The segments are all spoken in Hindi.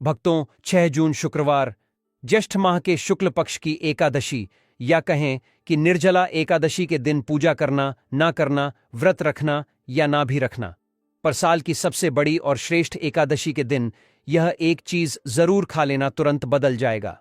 भक्तों, 6 जून शुक्रवार ज्येष्ठ माह के शुक्ल पक्ष की एकादशी या कहें कि निर्जला एकादशी के दिन पूजा करना, ना करना, व्रत रखना या ना भी रखना, पर साल की सबसे बड़ी और श्रेष्ठ एकादशी के दिन यह एक चीज जरूर खा लेना तुरंत बदल जाएगा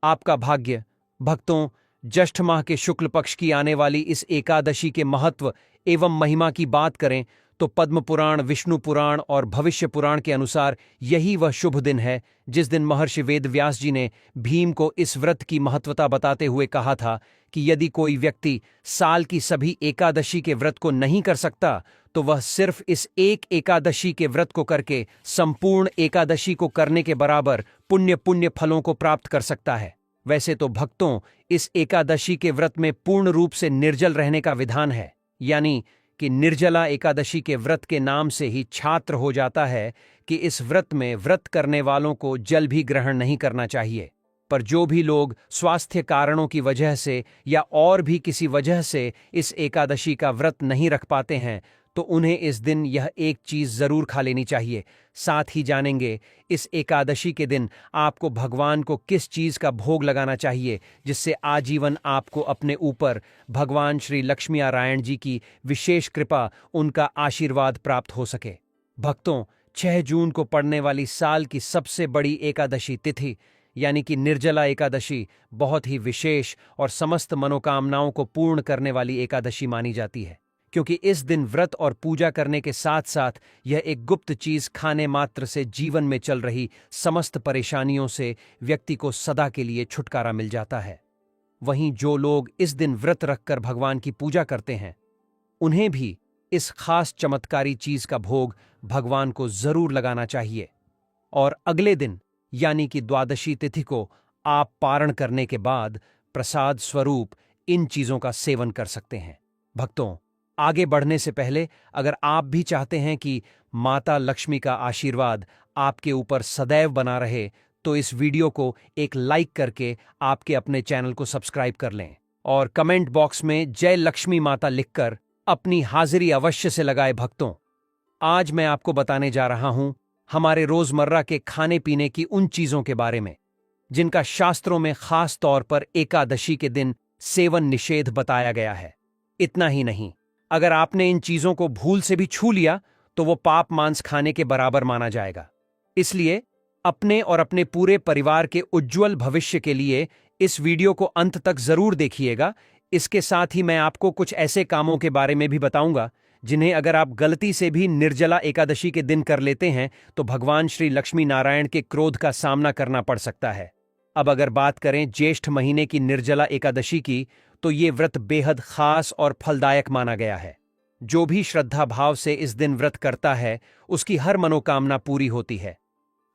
आपका भाग्य। भक्तों, ज्येष्ठ माह के शुक्ल पक्ष की आने वाली इस एकादशी के महत्व एवं महिमा की बात करें तो पद्म पुराण, विष्णु पुराण और भविष्य पुराण के अनुसार यही वह शुभ दिन है जिस दिन महर्षि वेदव्यास जी ने भीम को इस व्रत की महत्वता बताते हुए कहा था कि यदि कोई व्यक्ति साल की सभी एकादशी के व्रत को नहीं कर सकता तो वह सिर्फ इस एक एकादशी के व्रत को करके संपूर्ण एकादशी को करने के बराबर पुण्य फलों को प्राप्त कर सकता है। वैसे तो भक्तों, इस एकादशी के व्रत में पूर्ण रूप से निर्जल रहने का विधान है, यानी कि निर्जला एकादशी के व्रत के नाम से ही छात्र हो जाता है कि इस व्रत में व्रत करने वालों को जल भी ग्रहण नहीं करना चाहिए। पर जो भी लोग स्वास्थ्य कारणों की वजह से या और भी किसी वजह से इस एकादशी का व्रत नहीं रख पाते हैं तो उन्हें इस दिन यह एक चीज जरूर खा लेनी चाहिए। साथ ही जानेंगे इस एकादशी के दिन आपको भगवान को किस चीज का भोग लगाना चाहिए जिससे आजीवन आपको अपने ऊपर भगवान श्री लक्ष्मी नारायण जी की विशेष कृपा, उनका आशीर्वाद प्राप्त हो सके। भक्तों, 6 जून को पड़ने वाली साल की सबसे बड़ी एकादशी तिथि यानी कि निर्जला एकादशी बहुत ही विशेष और समस्त मनोकामनाओं को पूर्ण करने वाली एकादशी मानी जाती है, क्योंकि इस दिन व्रत और पूजा करने के साथ साथ यह एक गुप्त चीज खाने मात्र से जीवन में चल रही समस्त परेशानियों से व्यक्ति को सदा के लिए छुटकारा मिल जाता है। वहीं जो लोग इस दिन व्रत रखकर भगवान की पूजा करते हैं उन्हें भी इस खास चमत्कारी चीज का भोग भगवान को जरूर लगाना चाहिए और अगले दिन यानी कि द्वादशी तिथि को आप पारण करने के बाद प्रसाद स्वरूप इन चीजों का सेवन कर सकते हैं। भक्तों, आगे बढ़ने से पहले अगर आप भी चाहते हैं कि माता लक्ष्मी का आशीर्वाद आपके ऊपर सदैव बना रहे तो इस वीडियो को एक लाइक करके आपके अपने चैनल को सब्सक्राइब कर लें और कमेंट बॉक्स में जय लक्ष्मी माता लिखकर अपनी हाजिरी अवश्य से लगाए। भक्तों, आज मैं आपको बताने जा रहा हूं हमारे रोजमर्रा के खाने पीने की उन चीजों के बारे में जिनका शास्त्रों में खास तौर पर एकादशी के दिन सेवन निषेध बताया गया है। इतना ही नहीं, अगर आपने इन चीजों को भूल से भी छू लिया तो वो पाप मांस खाने के बराबर माना जाएगा। इसलिए अपने और अपने पूरे परिवार के उज्जवल भविष्य के लिए इस वीडियो को अंत तक जरूर देखिएगा। इसके साथ ही मैं आपको कुछ ऐसे कामों के बारे में भी बताऊंगा जिन्हें अगर आप गलती से भी निर्जला एकादशी के दिन कर लेते हैं तो भगवान श्री लक्ष्मी नारायण के क्रोध का सामना करना पड़ सकता है। अब अगर बात करें ज्येष्ठ महीने की निर्जला एकादशी की तो ये व्रत बेहद खास और फलदायक माना गया है। जो भी श्रद्धा भाव से इस दिन व्रत करता है उसकी हर मनोकामना पूरी होती है।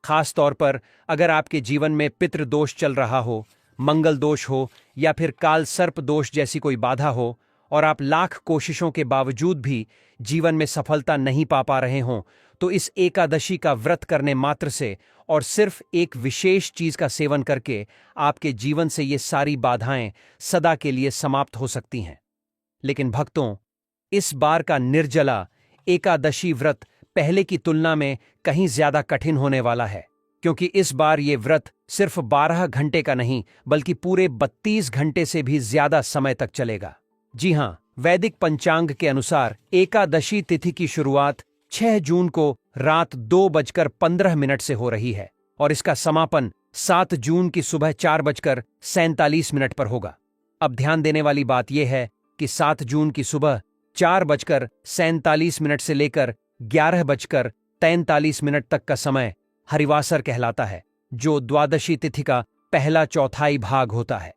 खास तौर पर अगर आपके जीवन में पितृ दोष चल रहा हो, मंगल दोष हो या फिर काल सर्प दोष जैसी कोई बाधा हो और आप लाख कोशिशों के बावजूद भी जीवन में सफलता नहीं पा रहे हों तो इस एकादशी का व्रत करने मात्र से और सिर्फ एक विशेष चीज का सेवन करके आपके जीवन से ये सारी बाधाएं सदा के लिए समाप्त हो सकती हैं। लेकिन भक्तों, इस बार का निर्जला एकादशी व्रत पहले की तुलना में कहीं ज्यादा कठिन होने वाला है, क्योंकि इस बार ये व्रत सिर्फ 12 घंटे का नहीं बल्कि पूरे 32 घंटे से भी ज्यादा समय तक चलेगा। जी हां, वैदिक पंचांग के अनुसार एकादशी तिथि की शुरुआत 6 जून को रात 2:15 से हो रही है और इसका समापन 7 जून की सुबह 4:47 पर होगा। अब ध्यान देने वाली बात यह है कि 7 जून की सुबह 4:47 से लेकर 11:43 तक का समय हरिवासर कहलाता है, जो द्वादशी तिथि का पहला चौथाई भाग होता है।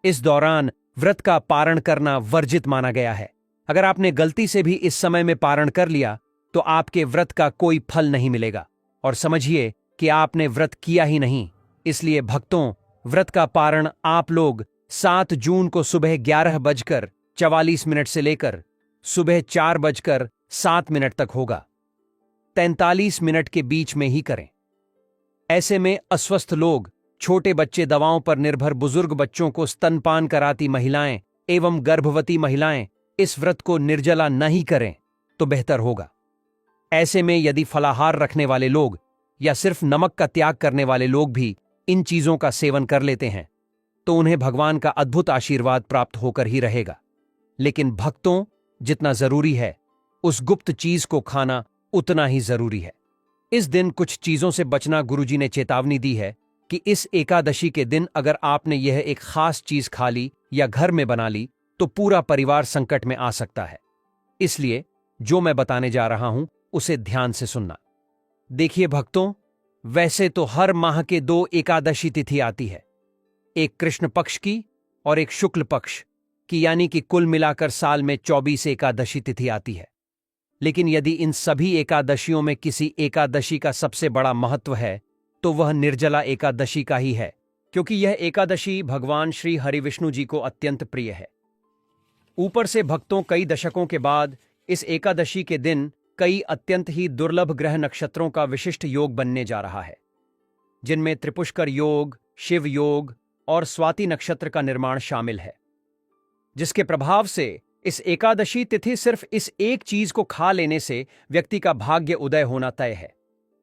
इस दौरान व्रत का पारण करना वर्जित माना गया है। अगर आपने गलती से भी इस समय में पारण कर लिया तो आपके व्रत का कोई फल नहीं मिलेगा और समझिए कि आपने व्रत किया ही नहीं। इसलिए भक्तों, व्रत का पारण आप लोग 7 जून को सुबह 11:44 से लेकर सुबह 4:07 तक होगा, 43 मिनट के बीच में ही करें। ऐसे में अस्वस्थ लोग, छोटे बच्चे, दवाओं पर निर्भर बुजुर्ग, बच्चों को स्तनपान कराती महिलाएं एवं गर्भवती महिलाएं इस व्रत को निर्जला नहीं करें तो बेहतर होगा। ऐसे में यदि फलाहार रखने वाले लोग या सिर्फ नमक का त्याग करने वाले लोग भी इन चीजों का सेवन कर लेते हैं तो उन्हें भगवान का अद्भुत आशीर्वाद प्राप्त होकर ही रहेगा। लेकिन भक्तों, जितना जरूरी है उस गुप्त चीज को खाना उतना ही जरूरी है। इस दिन कुछ चीजों से बचना गुरुजी ने चेतावनी दी है कि इस एकादशी के दिन अगर आपने यह एक खास चीज खा ली या घर में बना ली तो पूरा परिवार संकट में आ सकता है। इसलिए जो मैं बताने जा रहा हूं उसे ध्यान से सुनना। देखिए भक्तों, वैसे तो हर माह के 2 एकादशी तिथि आती है, एक कृष्ण पक्ष की और एक शुक्ल पक्ष की, यानी कि कुल मिलाकर साल में 24 एकादशी तिथि आती है। लेकिन यदि इन सभी एकादशियों में किसी एकादशी का सबसे बड़ा महत्व है तो वह निर्जला एकादशी का ही है, क्योंकि यह एकादशी भगवान श्री हरिविष्णु जी को अत्यंत प्रिय है। ऊपर से भक्तों, कई दशकों के बाद इस एकादशी के दिन कई अत्यंत ही दुर्लभ ग्रह नक्षत्रों का विशिष्ट योग बनने जा रहा है, जिनमें त्रिपुष्कर योग, शिव योग और स्वाति नक्षत्र का निर्माण शामिल है, जिसके प्रभाव से इस एकादशी तिथि सिर्फ इस एक चीज को खा लेने से व्यक्ति का भाग्य उदय होना तय है।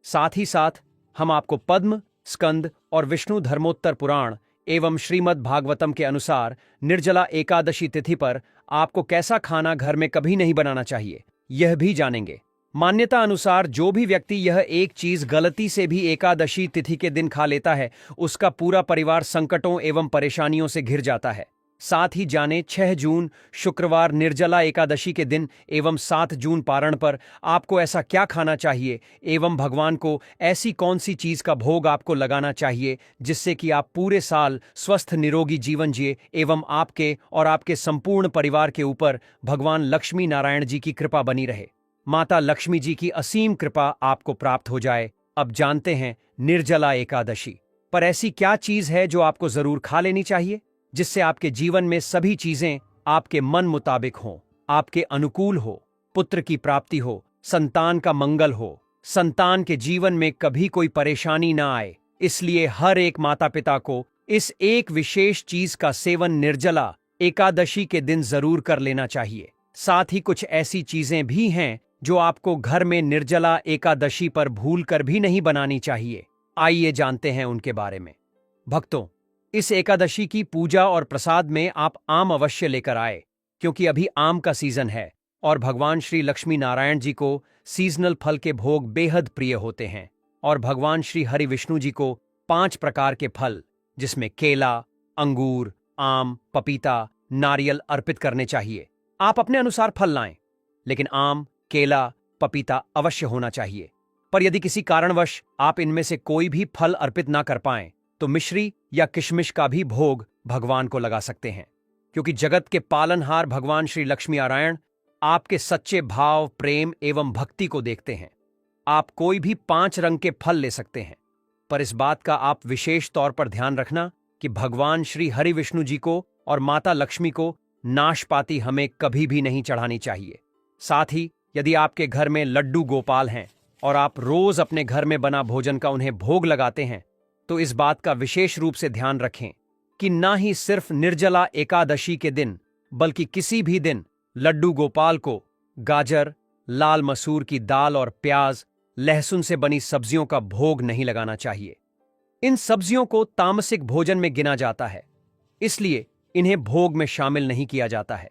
साथ ही साथ हम आपको पद्म, स्कंद और विष्णु धर्मोत्तर पुराण एवं श्रीमद् भागवतम के अनुसार निर्जला एकादशी तिथि पर आपको कैसा खाना घर में कभी नहीं बनाना चाहिए यह भी जानेंगे। मान्यता अनुसार जो भी व्यक्ति यह एक चीज गलती से भी एकादशी तिथि के दिन खा लेता है उसका पूरा परिवार संकटों एवं परेशानियों से घिर जाता है। साथ ही जाने 6 जून शुक्रवार निर्जला एकादशी के दिन एवं 7 जून पारण पर आपको ऐसा क्या खाना चाहिए एवं भगवान को ऐसी कौन सी चीज का भोग आपको लगाना चाहिए जिससे कि आप पूरे साल स्वस्थ निरोगी जीवन जिए एवं आपके और आपके संपूर्ण परिवार के ऊपर भगवान लक्ष्मी नारायण जी की कृपा बनी रहे, माता लक्ष्मी जी की असीम कृपा आपको प्राप्त हो जाए। अब जानते हैं निर्जला एकादशी पर ऐसी क्या चीज है जो आपको जरूर खा लेनी चाहिए जिससे आपके जीवन में सभी चीजें आपके मन मुताबिक हों, आपके अनुकूल हो, पुत्र की प्राप्ति हो, संतान का मंगल हो, संतान के जीवन में कभी कोई परेशानी ना आए। इसलिए हर एक माता पिता को इस एक विशेष चीज का सेवन निर्जला एकादशी के दिन जरूर कर लेना चाहिए। साथ ही कुछ ऐसी चीजें भी हैं जो आपको घर में निर्जला एकादशी पर भूल कर भी नहीं बनानी चाहिए। आइए जानते हैं उनके बारे में। भक्तों, इस एकादशी की पूजा और प्रसाद में आप आम अवश्य लेकर आए, क्योंकि अभी आम का सीजन है और भगवान श्री लक्ष्मी नारायण जी को सीजनल फल के भोग बेहद प्रिय होते हैं और भगवान श्री हरि विष्णु जी को 5 प्रकार के फल जिसमें केला, अंगूर, आम, पपीता, नारियल अर्पित करने चाहिए। आप अपने अनुसार फल लाएं, लेकिन आम, केला, पपीता अवश्य होना चाहिए। पर यदि किसी कारणवश आप इनमें से कोई भी फल अर्पित ना कर पाएं तो मिश्री या किशमिश का भी भोग भगवान को लगा सकते हैं, क्योंकि जगत के पालनहार भगवान श्री लक्ष्मी नारायण आपके सच्चे भाव, प्रेम एवं भक्ति को देखते हैं। आप कोई भी 5 रंग के फल ले सकते हैं, पर इस बात का आप विशेष तौर पर ध्यान रखना कि भगवान श्री हरि विष्णु जी को और माता लक्ष्मी को नाशपाती हमें कभी भी नहीं चढ़ानी चाहिए। साथ ही यदि आपके घर में लड्डू गोपाल हैं और आप रोज अपने घर में बना भोजन का उन्हें भोग लगाते हैं तो इस बात का विशेष रूप से ध्यान रखें कि ना ही सिर्फ निर्जला एकादशी के दिन बल्कि किसी भी दिन लड्डू गोपाल को गाजर, लाल मसूर की दाल और प्याज, लहसुन से बनी सब्जियों का भोग नहीं लगाना चाहिए। इन सब्जियों को तामसिक भोजन में गिना जाता है, इसलिए इन्हें भोग में शामिल नहीं किया जाता है।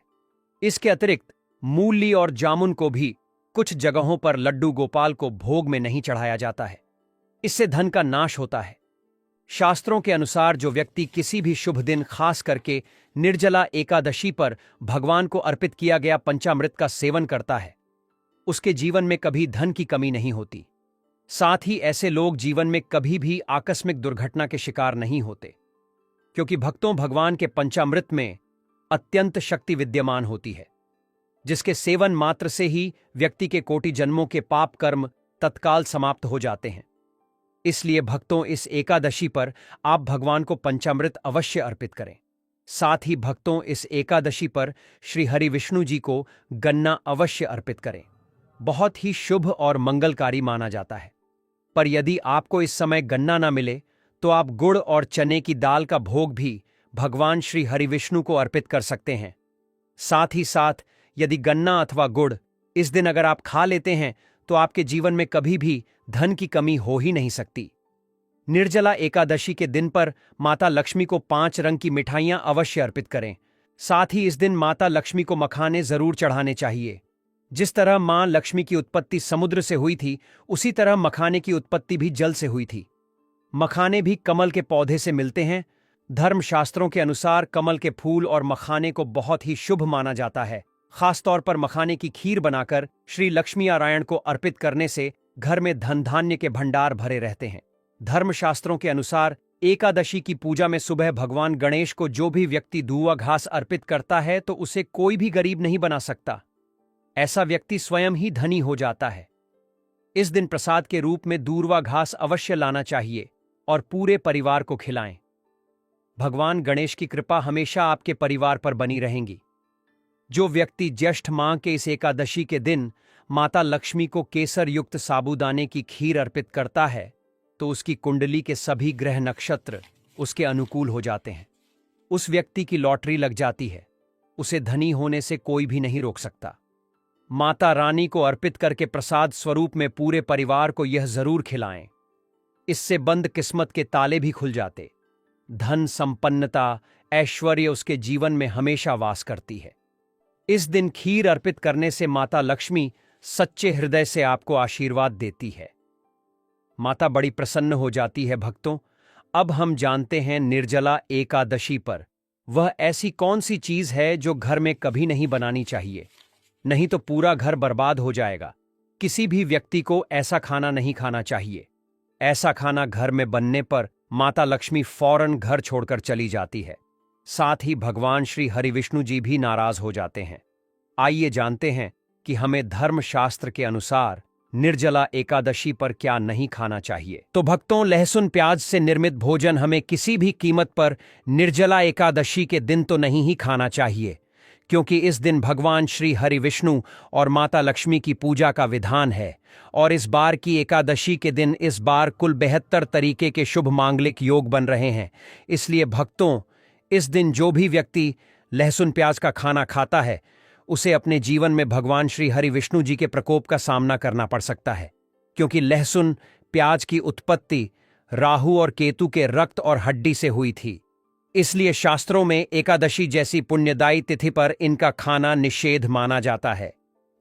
इसके अतिरिक्त मूली और जामुन को भी कुछ जगहों पर लड्डू गोपाल को भोग में नहीं चढ़ाया जाता है, इससे धन का नाश होता है। शास्त्रों के अनुसार जो व्यक्ति किसी भी शुभ दिन खास करके निर्जला एकादशी पर भगवान को अर्पित किया गया पंचामृत का सेवन करता है उसके जीवन में कभी धन की कमी नहीं होती। साथ ही ऐसे लोग जीवन में कभी भी आकस्मिक दुर्घटना के शिकार नहीं होते, क्योंकि भक्तों भगवान के पंचामृत में अत्यंत शक्ति विद्यमान होती है, जिसके सेवन मात्र से ही व्यक्ति के कोटि जन्मों के पाप कर्म तत्काल समाप्त हो जाते हैं। इसलिए भक्तों, इस एकादशी पर आप भगवान को पंचामृत अवश्य अर्पित करें। साथ ही भक्तों, इस एकादशी पर श्री हरि विष्णु जी को गन्ना अवश्य अर्पित करें। बहुत ही शुभ और मंगलकारी माना जाता है। पर यदि आपको इस समय गन्ना ना मिले तो आप गुड़ और चने की दाल का भोग भी भगवान श्री हरि विष्णु को अर्पित कर सकते हैं। साथ ही साथ यदि गन्ना अथवा गुड़ इस दिन अगर आप खा लेते हैं तो आपके जीवन में कभी भी धन की कमी हो ही नहीं सकती। निर्जला एकादशी के दिन पर माता लक्ष्मी को 5 रंग की मिठाइयां अवश्य अर्पित करें। साथ ही इस दिन माता लक्ष्मी को मखाने जरूर चढ़ाने चाहिए। जिस तरह मां लक्ष्मी की उत्पत्ति समुद्र से हुई थी, उसी तरह मखाने की उत्पत्ति भी जल से हुई थी। मखाने भी कमल के पौधे से मिलते हैं। धर्मशास्त्रों के अनुसार कमल के फूल और मखाने को बहुत ही शुभ माना जाता है। खासतौर पर मखाने की खीर बनाकर श्री लक्ष्मी नारायण को अर्पित करने से घर में धन धान्य के भंडार भरे रहते हैं। धर्मशास्त्रों के अनुसार एकादशी की पूजा में सुबह भगवान गणेश को जो भी व्यक्ति दूवा घास अर्पित करता है तो उसे कोई भी गरीब नहीं बना सकता। ऐसा व्यक्ति स्वयं ही धनी हो जाता है। इस दिन प्रसाद के रूप में दूर्वा घास अवश्य लाना चाहिए और पूरे परिवार को खिलाएं। भगवान गणेश की कृपा हमेशा आपके परिवार पर बनी रहेगी। जो व्यक्ति ज्येष्ठ माह के इस एकादशी के दिन माता लक्ष्मी को केसर युक्त साबूदाने की खीर अर्पित करता है तो उसकी कुंडली के सभी ग्रह नक्षत्र उसके अनुकूल हो जाते हैं। उस व्यक्ति की लॉटरी लग जाती है। उसे धनी होने से कोई भी नहीं रोक सकता। माता रानी को अर्पित करके प्रसाद स्वरूप में पूरे परिवार को यह जरूर खिलाएं। इससे बंद किस्मत के ताले भी खुल जाते। धन, संपन्नता, ऐश्वर्य उसके जीवन में हमेशा वास करती है। इस दिन खीर अर्पित करने से माता लक्ष्मी सच्चे हृदय से आपको आशीर्वाद देती है। माता बड़ी प्रसन्न हो जाती है। भक्तों, अब हम जानते हैं निर्जला एकादशी पर वह ऐसी कौन सी चीज है जो घर में कभी नहीं बनानी चाहिए, नहीं तो पूरा घर बर्बाद हो जाएगा। किसी भी व्यक्ति को ऐसा खाना नहीं खाना चाहिए। ऐसा खाना घर में बनने पर माता लक्ष्मी फौरन घर छोड़कर चली जाती है। साथ ही भगवान श्री हरिविष्णु जी भी नाराज हो जाते हैं। आइए जानते हैं कि हमें धर्मशास्त्र के अनुसार निर्जला एकादशी पर क्या नहीं खाना चाहिए। तो भक्तों, लहसुन प्याज से निर्मित भोजन हमें किसी भी कीमत पर निर्जला एकादशी के दिन तो नहीं ही खाना चाहिए, क्योंकि इस दिन भगवान श्री हरिविष्णु और माता लक्ष्मी की पूजा का विधान है। और इस बार की एकादशी के दिन इस बार कुल 72 तरीके के शुभ मांगलिक योग बन रहे हैं। इसलिए भक्तों, इस दिन जो भी व्यक्ति लहसुन प्याज का खाना खाता है उसे अपने जीवन में भगवान श्री हरिविष्णु जी के प्रकोप का सामना करना पड़ सकता है, क्योंकि लहसुन प्याज की उत्पत्ति राहु और केतु के रक्त और हड्डी से हुई थी। इसलिए शास्त्रों में एकादशी जैसी पुण्यदायी तिथि पर इनका खाना निषेध माना जाता है।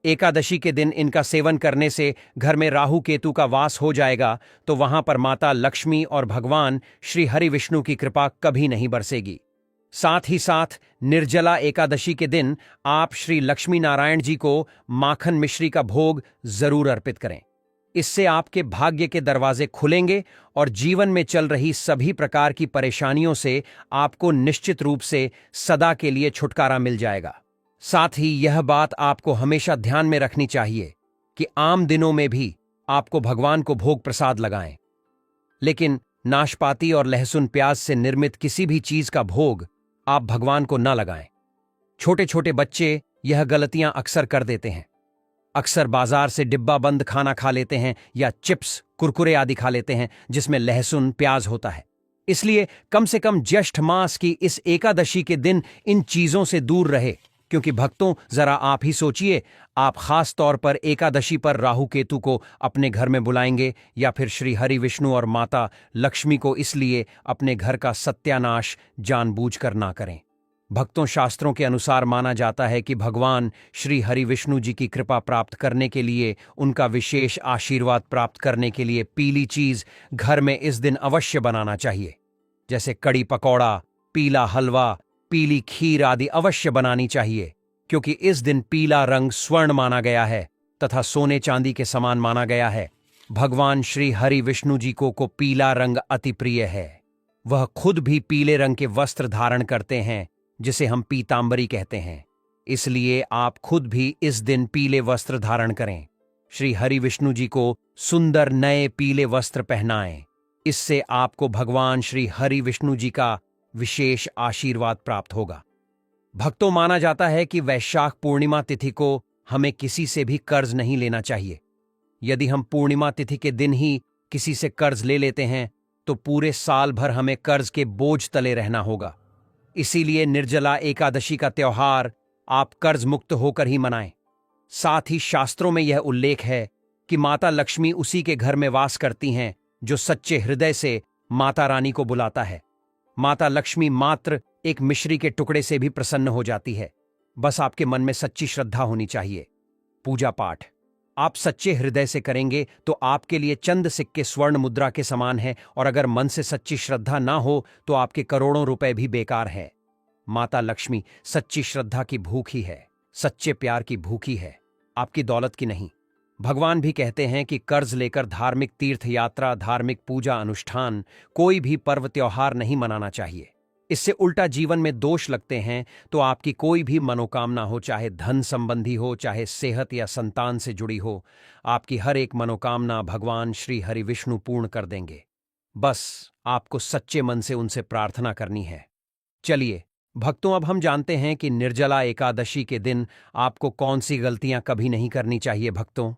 एकादशी के दिन इनका सेवन करने से घर में राहु केतु का वास हो जाएगा, तो वहां पर माता लक्ष्मी और भगवान श्री हरिविष्णु की कृपा कभी नहीं बरसेगी। साथ ही साथ निर्जला एकादशी के दिन आप श्री लक्ष्मी नारायण जी को माखन मिश्री का भोग जरूर अर्पित करें। इससे आपके भाग्य के दरवाजे खुलेंगे और जीवन में चल रही सभी प्रकार की परेशानियों से आपको निश्चित रूप से सदा के लिए छुटकारा मिल जाएगा। साथ ही यह बात आपको हमेशा ध्यान में रखनी चाहिए कि आम दिनों में भी आपको भगवान को भोग प्रसाद लगाएं, लेकिन नाशपाती और लहसुन प्याज से निर्मित किसी भी चीज का भोग आप भगवान को न लगाएं। छोटे छोटे बच्चे यह गलतियां अक्सर कर देते हैं। अक्सर बाजार से डिब्बा बंद खाना खा लेते हैं या चिप्स, कुरकुरे आदि खा लेते हैं जिसमें लहसुन प्याज होता है। इसलिए कम से कम ज्येष्ठ मास की इस एकादशी के दिन इन चीजों से दूर रहे, क्योंकि भक्तों, जरा आप ही सोचिए, आप खास तौर पर एकादशी पर राहु केतु को अपने घर में बुलाएंगे या फिर श्री हरि विष्णु और माता लक्ष्मी को, इसलिए अपने घर का सत्यानाश जानबूझकर ना करें। भक्तों, शास्त्रों के अनुसार माना जाता है कि भगवान श्री हरि विष्णु जी की कृपा प्राप्त करने के लिए, उनका विशेष आशीर्वाद प्राप्त करने के लिए पीली चीज घर में इस दिन अवश्य बनाना चाहिए, जैसे कड़ी पकौड़ा, पीला हलवा, पीली खीर आदि अवश्य बनानी चाहिए, क्योंकि इस दिन पीला रंग स्वर्ण माना गया है तथा सोने चांदी के समान माना गया है। भगवान श्री हरि विष्णु जी को पीला रंग अति प्रिय है। वह खुद भी पीले रंग के वस्त्र धारण करते हैं, जिसे हम पीतांबरी कहते हैं। इसलिए आप खुद भी इस दिन पीले वस्त्र धारण करें। श्री हरि विष्णु जी को सुंदर नए पीले वस्त्र पहनाएं। इससे आपको भगवान श्री हरि विष्णु जी का विशेष आशीर्वाद प्राप्त होगा। भक्तों, माना जाता है कि वैशाख पूर्णिमा तिथि को हमें किसी से भी कर्ज नहीं लेना चाहिए। यदि हम पूर्णिमा तिथि के दिन ही किसी से कर्ज ले लेते हैं तो पूरे साल भर हमें कर्ज के बोझ तले रहना होगा। इसीलिए निर्जला एकादशी का त्योहार आप कर्ज मुक्त होकर ही मनाएं। साथ ही शास्त्रों में यह उल्लेख है कि माता लक्ष्मी उसी के घर में वास करती हैं जो सच्चे हृदय से माता रानी को बुलाता है। माता लक्ष्मी मात्र एक मिश्री के टुकड़े से भी प्रसन्न हो जाती है। बस आपके मन में सच्ची श्रद्धा होनी चाहिए। पूजा पाठ आप सच्चे हृदय से करेंगे तो आपके लिए चंद सिक्के स्वर्ण मुद्रा के समान है, और अगर मन से सच्ची श्रद्धा ना हो तो आपके करोड़ों रुपए भी बेकार है। माता लक्ष्मी सच्ची श्रद्धा की भूखी है, सच्चे प्यार की भूखी है, आपकी दौलत की नहीं। भगवान भी कहते हैं कि कर्ज लेकर धार्मिक तीर्थ यात्रा, धार्मिक पूजा अनुष्ठान, कोई भी पर्व त्योहार नहीं मनाना चाहिए। इससे उल्टा जीवन में दोष लगते हैं तो आपकी कोई भी मनोकामना हो, चाहे धन संबंधी हो, चाहे सेहत या संतान से जुड़ी हो, आपकी हर एक मनोकामना भगवान श्री हरि विष्णु पूर्ण कर देंगे। बस आपको सच्चे मन से उनसे प्रार्थना करनी है। चलिए भक्तों, अब हम जानते हैं कि निर्जला एकादशी के दिन आपको कौन सी गलतियां कभी नहीं करनी चाहिए। भक्तों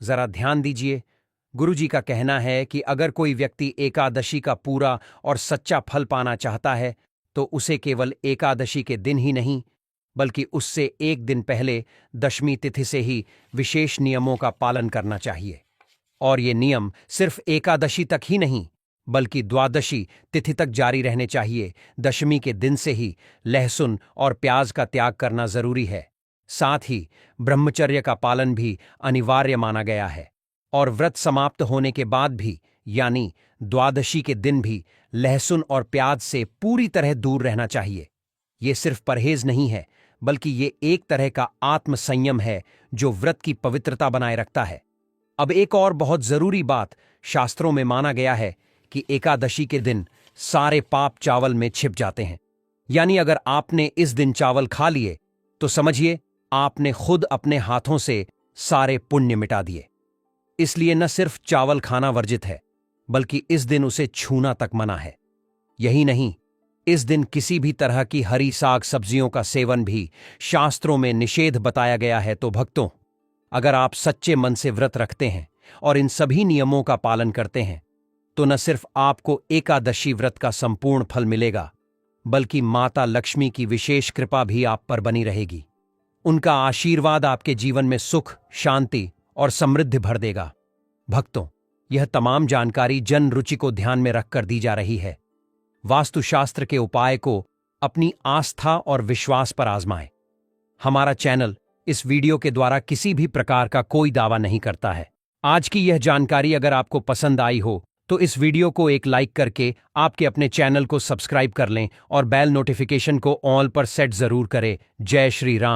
जरा ध्यान दीजिए। गुरुजी का कहना है कि अगर कोई व्यक्ति एकादशी का पूरा और सच्चा फल पाना चाहता है तो उसे केवल एकादशी के दिन ही नहीं, बल्कि उससे एक दिन पहले दशमी तिथि से ही विशेष नियमों का पालन करना चाहिए। और ये नियम सिर्फ एकादशी तक ही नहीं, बल्कि द्वादशी तिथि तक जारी रहने चाहिए। दशमी के दिन से ही लहसुन और प्याज का त्याग करना जरूरी है। साथ ही ब्रह्मचर्य का पालन भी अनिवार्य माना गया है, और व्रत समाप्त होने के बाद भी, यानी द्वादशी के दिन भी, लहसुन और प्याज से पूरी तरह दूर रहना चाहिए। ये सिर्फ परहेज नहीं है, बल्कि ये एक तरह का आत्म संयम है जो व्रत की पवित्रता बनाए रखता है। अब एक और बहुत जरूरी बात, शास्त्रों में माना गया है कि एकादशी के दिन सारे पाप चावल में छिप जाते हैं। यानी अगर आपने इस दिन चावल खा लिए तो समझिए आपने खुद अपने हाथों से सारे पुण्य मिटा दिए। इसलिए न सिर्फ चावल खाना वर्जित है, बल्कि इस दिन उसे छूना तक मना है। यही नहीं, इस दिन किसी भी तरह की हरी साग सब्जियों का सेवन भी शास्त्रों में निषेध बताया गया है। तो भक्तों, अगर आप सच्चे मन से व्रत रखते हैं और इन सभी नियमों का पालन करते हैं तो न सिर्फ आपको एकादशी व्रत का संपूर्ण फल मिलेगा, बल्कि माता लक्ष्मी की विशेष कृपा भी आप पर बनी रहेगी। उनका आशीर्वाद आपके जीवन में सुख, शांति और समृद्धि भर देगा। भक्तों, यह तमाम जानकारी जन रुचि को ध्यान में रखकर दी जा रही है। वास्तुशास्त्र के उपाय को अपनी आस्था और विश्वास पर आजमाएं। हमारा चैनल इस वीडियो के द्वारा किसी भी प्रकार का कोई दावा नहीं करता है। आज की यह जानकारी अगर आपको पसंद आई हो तो इस वीडियो को एक लाइक करके आपके अपने चैनल को सब्सक्राइब कर लें और बेल नोटिफिकेशन को ऑल पर सेट जरूर करें। जय श्री राम।